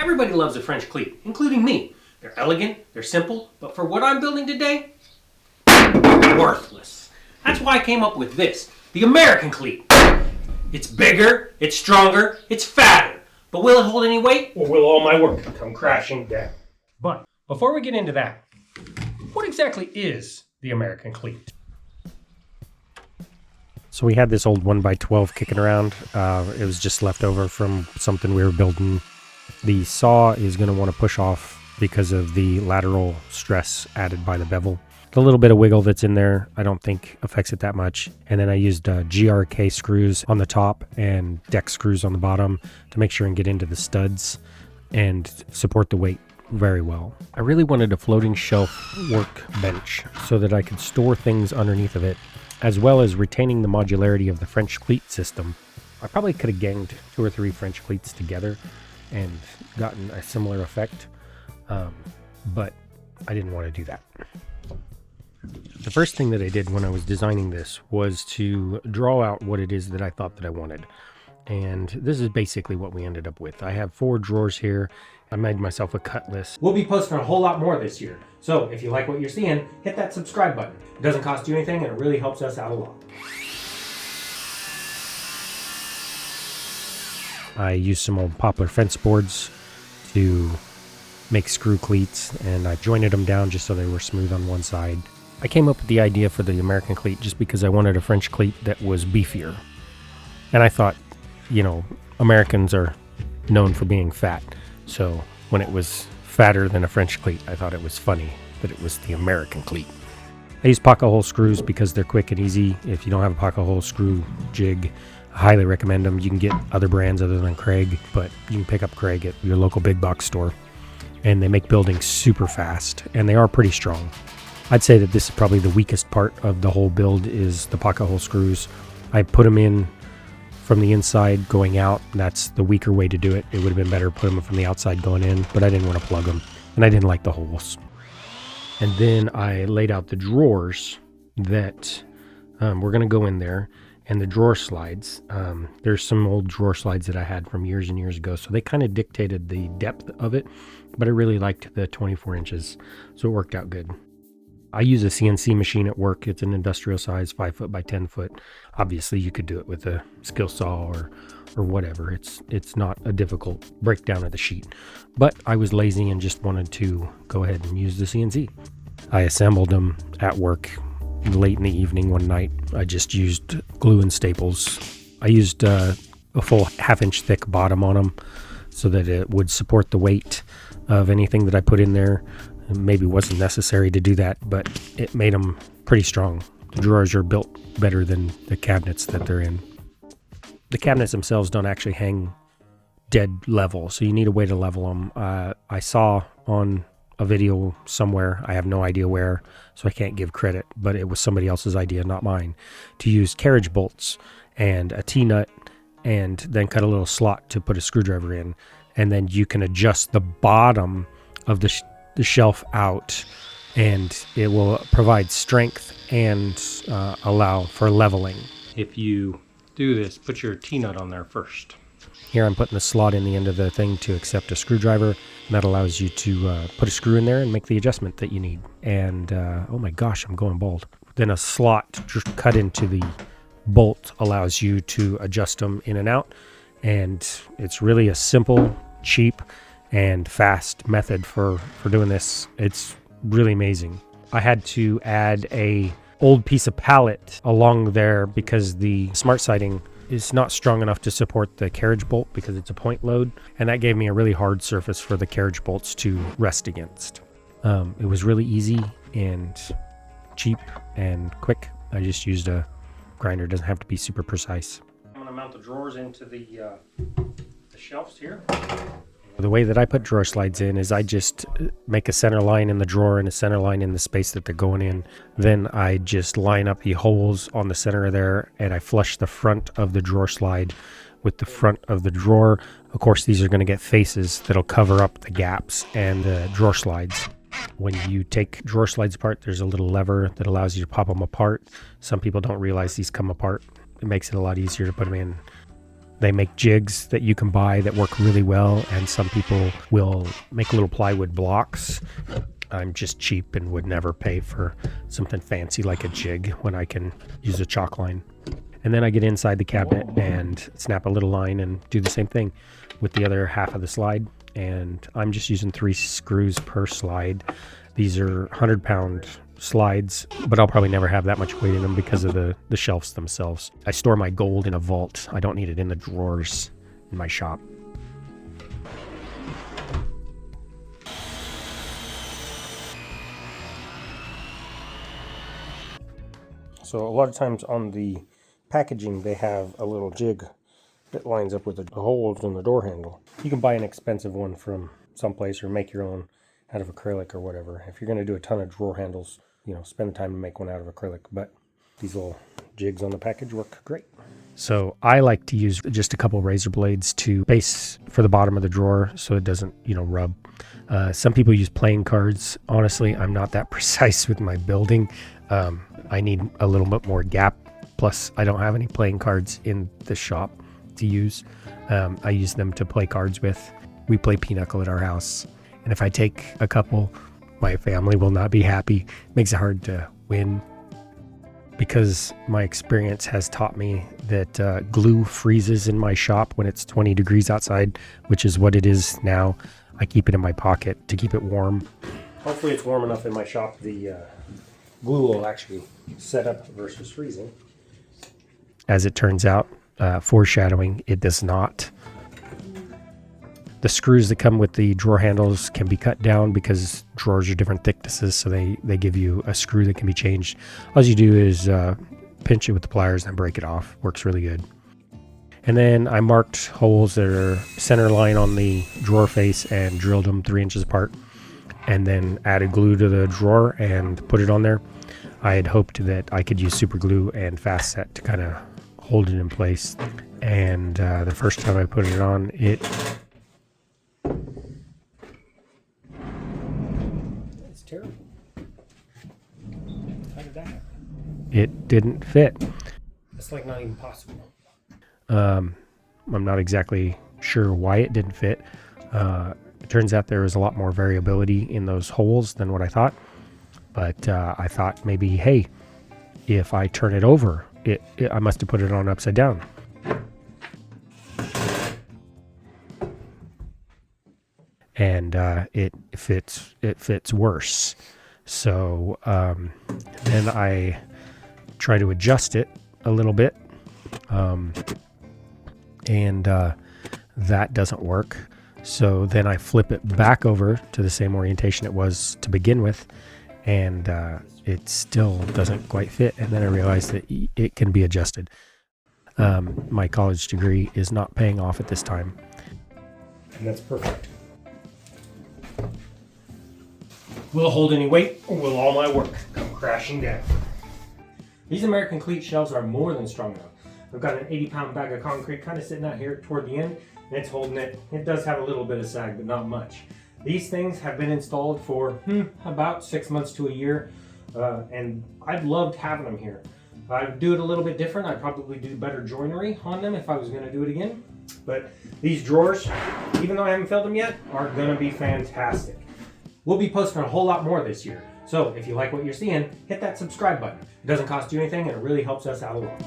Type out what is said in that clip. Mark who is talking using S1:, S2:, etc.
S1: Everybody loves a French cleat, including me. They're elegant, they're simple, but for what I'm building today, worthless. That's why I came up with this, the American cleat. It's bigger, it's stronger, it's fatter. But will it hold any weight, or will all my work come crashing down? But before we get into that, what exactly is the American cleat? So we had this old 1x12 kicking around. It was just left over from something we were building. The saw is going to want to push off because of the lateral stress added by the bevel. The little bit of wiggle that's in there, I don't think affects it that much. And then I used GRK screws on the top and deck screws on the bottom to make sure and get into the studs and support the weight very well. I really wanted a floating shelf workbench so that I could store things underneath of it, as well as retaining the modularity of the French cleat system. I probably could have ganged 2 or 3 French cleats together and gotten a similar effect, but I didn't want to do that. The first thing that I did when I was designing this was to draw out what it is that I thought that I wanted. And this is basically what we ended up with. I have 4 drawers here. I made myself a cut list. We'll be posting a whole lot more this year. So if you like what you're seeing, hit that subscribe button. It doesn't cost you anything and it really helps us out a lot. I used some old poplar fence boards to make screw cleats, and I jointed them down just so they were smooth on one side. I came up with the idea for the American cleat just because I wanted a French cleat that was beefier. And I thought, you know, Americans are known for being fat. So when it was fatter than a French cleat, I thought it was funny that it was the American cleat. I use pocket hole screws because they're quick and easy. If you don't have a pocket hole screw jig, I highly recommend them. You can get other brands other than Craig, but you can pick up Craig at your local big box store. And they make building super fast, and they are pretty strong. I'd say that this is probably the weakest part of the whole build is the pocket hole screws. I put them in from the inside going out. That's the weaker way to do it. It would have been better to put them from the outside going in, but I didn't want to plug them, and I didn't like the holes. And then I laid out the drawers that were going to go in there, and the drawer slides. There's some old drawer slides that I had from years and years ago, so they kind of dictated the depth of it, but I really liked the 24 inches, so it worked out good. I use a CNC machine at work. It's an industrial size, 5 foot by 10 foot. Obviously, you could do it with a skill saw or whatever. It's not a difficult breakdown of the sheet. But I was lazy and just wanted to go ahead and use the CNC. I assembled them at work late in the evening one night. I just used glue and staples. I used a full 1/2 inch thick bottom on them so that it would support the weight of anything that I put in there. It maybe wasn't necessary to do that, but it made them pretty strong. The drawers are built better than the cabinets that they're in. The cabinets themselves don't actually hang dead level, so you need a way to level them. I saw on a video somewhere, I have no idea where, so I can't give credit, but it was somebody else's idea, not mine, to use carriage bolts and a T-nut and then cut a little slot to put a screwdriver in, and then you can adjust the bottom of the shelf out, and it will provide strength and allow for leveling. If you do this, put your T-nut on there first. Here I'm putting the slot in the end of the thing to accept a screwdriver, and that allows you to put a screw in there and make the adjustment that you need. And oh my gosh, I'm going bald. Then a slot cut into the bolt allows you to adjust them in and out, and it's really a simple, cheap, and fast method for doing this. It's really amazing. I had to add a old piece of pallet along there because the smart siding is not strong enough to support the carriage bolt because it's a point load, and that gave me a really hard surface for the carriage bolts to rest against. It was really easy and cheap and quick. I just used a grinder. It doesn't have to be super precise. I'm going to mount the drawers into the shelves here. The way that I put drawer slides in is I just make a center line in the drawer and a center line in the space that they're going in. Then I just line up the holes on the center of there, and I flush the front of the drawer slide with the front of the drawer. Of course, these are going to get faces that'll cover up the gaps and the drawer slides. When you take drawer slides apart, there's a little lever that allows you to pop them apart. Some people don't realize these come apart. It makes it a lot easier to put them in. They make jigs that you can buy that work really well, and some people will make little plywood blocks. I'm just cheap and would never pay for something fancy like a jig when I can use a chalk line. And then I get inside the cabinet and snap a little line and do the same thing with the other half of the slide. And I'm just using 3 screws per slide. These are 100-pound slides, but I'll probably never have that much weight in them because of the shelves themselves. I store my gold in a vault. I don't need it in the drawers in my shop. So a lot of times on the packaging they have a little jig that lines up with the holes in the door handle. You can buy an expensive one from someplace or make your own out of acrylic or whatever. If you're going to do a ton of drawer handles, spend the time to make one out of acrylic, but these little jigs on the package work great. So I like to use just a couple razor blades to base for the bottom of the drawer so it doesn't, rub. Some people use playing cards. Honestly, I'm not that precise with my building. I need a little bit more gap. Plus, I don't have any playing cards in the shop to use. I use them to play cards with. We play pinochle at our house. And if I take a couple, my family will not be happy. Makes it hard to win. Because my experience has taught me that glue freezes in my shop when it's 20 degrees outside, which is what it is now. I keep it in my pocket to keep it warm. Hopefully it's warm enough in my shop the glue will actually set up versus freezing. As it turns out, foreshadowing, it does not. The screws that come with the drawer handles can be cut down because drawers are different thicknesses, so they give you a screw that can be changed. All you do is pinch it with the pliers and break it off. Works really good. And then I marked holes that are center line on the drawer face and drilled them 3 inches apart, and then added glue to the drawer and put it on there. I had hoped that I could use super glue and fast set to kind of hold it in place. And the first time I put it on, it's terrible. How did that happen? It didn't fit. It's like not even possible. I'm not exactly sure why it didn't fit. It turns out there was a lot more variability in those holes than what I thought. But I thought maybe, hey, if I turn it over, I must have put it on upside down. And it fits worse. So then I try to adjust it a little bit, and that doesn't work. So then I flip it back over to the same orientation it was to begin with, and it still doesn't quite fit. And then I realized that it can be adjusted. My college degree is not paying off at this time. And that's perfect. Will hold any weight, or will all my work come crashing down? These American cleat shelves are more than strong enough. I've got an 80-pound bag of concrete kind of sitting out here toward the end, and it's holding it. It does have a little bit of sag, but not much. These things have been installed for about 6 months to a year, and I've loved having them here. I'd do it a little bit different. I'd probably do better joinery on them if I was going to do it again. But these drawers, even though I haven't filled them yet, are going to be fantastic. We'll be posting a whole lot more this year. So if you like what you're seeing, hit that subscribe button. It doesn't cost you anything and it really helps us out a lot.